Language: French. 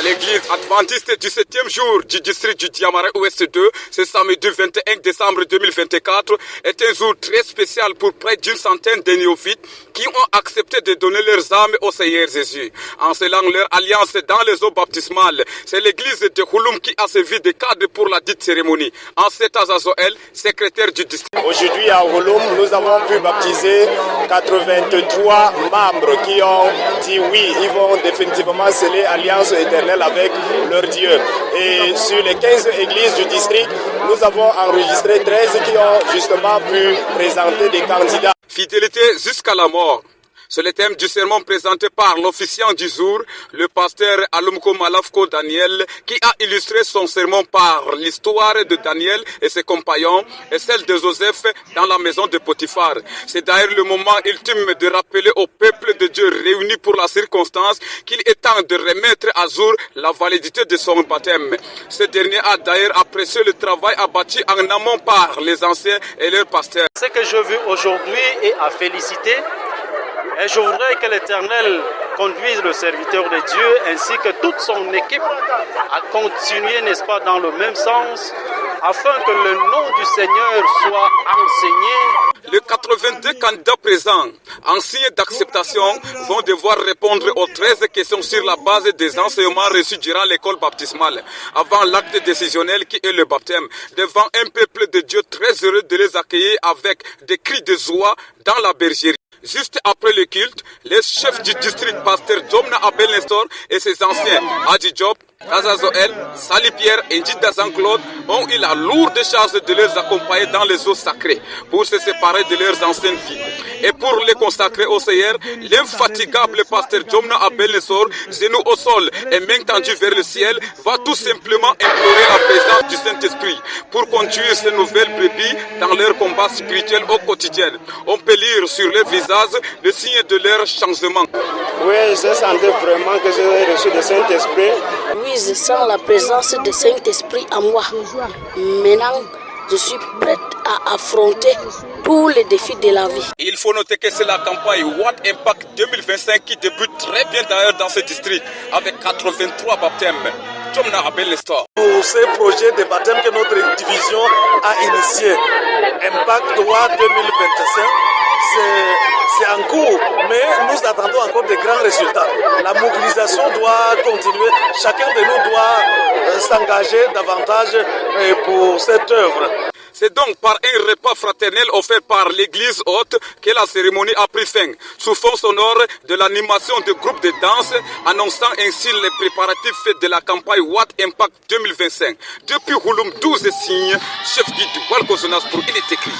l'église adventiste du 7e jour du district du Diamarais Ouest 2, ce samedi 21 décembre 2024, est un jour très spécial pour près d'une centaine de néophytes qui ont accepté de donner leurs âmes au Seigneur Jésus. En scellant leur alliance dans les eaux baptismales, c'est l'église de Houloum qui a servi de cadre pour la dite cérémonie. En cet Azazoël, secrétaire du district. Aujourd'hui à Houloum, nous avons pu baptiser 83 membres qui ont dit oui, ils vont définitivement sceller alliance éternelle avec leur Dieu. Et sur les 15 églises du district, nous avons enregistré 13 qui ont justement pu présenter des candidats. Fidélité jusqu'à la mort. C'est le thème du sermon présenté par l'officiant du jour, le pasteur Alumko Malafko Daniel, qui a illustré son sermon par l'histoire de Daniel et ses compagnons et celle de Joseph dans la maison de Potiphar. C'est d'ailleurs le moment ultime de rappeler au peuple de Dieu réuni pour la circonstance qu'il est temps de remettre à jour la validité de son baptême. Ce dernier a d'ailleurs apprécié le travail abattu en amont par les anciens et leurs pasteurs. Ce que je veux aujourd'hui est à féliciter. Et je voudrais que l'Éternel conduise le serviteur de Dieu ainsi que toute son équipe à continuer, n'est-ce pas, dans le même sens, afin que le nom du Seigneur soit enseigné. Les 82 candidats présents, en signe d'acceptation, vont devoir répondre aux 13 questions sur la base des enseignements reçus durant l'école baptismale, avant l'acte décisionnel qui est le baptême, devant un peuple de Dieu très heureux de les accueillir avec des cris de joie dans la bergerie. Juste après le culte, les chefs du district, pasteur Domna Abel Nestor et ses anciens, Adi Job, Azazoël, Sali Pierre et Njida Jean-Claude, ont eu la lourde charge de les accompagner dans les eaux sacrées pour se séparer de leurs anciennes vies. Et pour les consacrer au Seigneur, l'infatigable pasteur Domna Abel Nestor, genoux au sol et main tendue vers le ciel, va tout simplement implorer la présence du Saint-Esprit pour conduire ces nouvelles brebis dans leur combat spirituel au quotidien. On peut lire sur leur visage le signe de leur changement. Oui, je sentais vraiment que j'ai reçu le Saint-Esprit. Oui, je sens la présence du Saint-Esprit en moi. Maintenant, je suis prête à affronter tous les défis de la vie. Il faut noter que c'est la campagne What Impact 2025 qui débute très bien d'ailleurs dans ce district avec 83 baptêmes. Pour ce projet de baptême que notre division a initié, Impact What 2025, c'est en cours, mais nous attendons encore de grands résultats. La mobilisation doit continuer, chacun de nous doit s'engager davantage pour cette œuvre. C'est donc par un repas fraternel offert par l'église haute que la cérémonie a pris fin, sous fond sonore de l'animation de groupes de danse, annonçant ainsi les préparatifs de la campagne What Impact 2025. Depuis Houloum, 12 signes, chef guide du Walkozonas pour Il est écrit.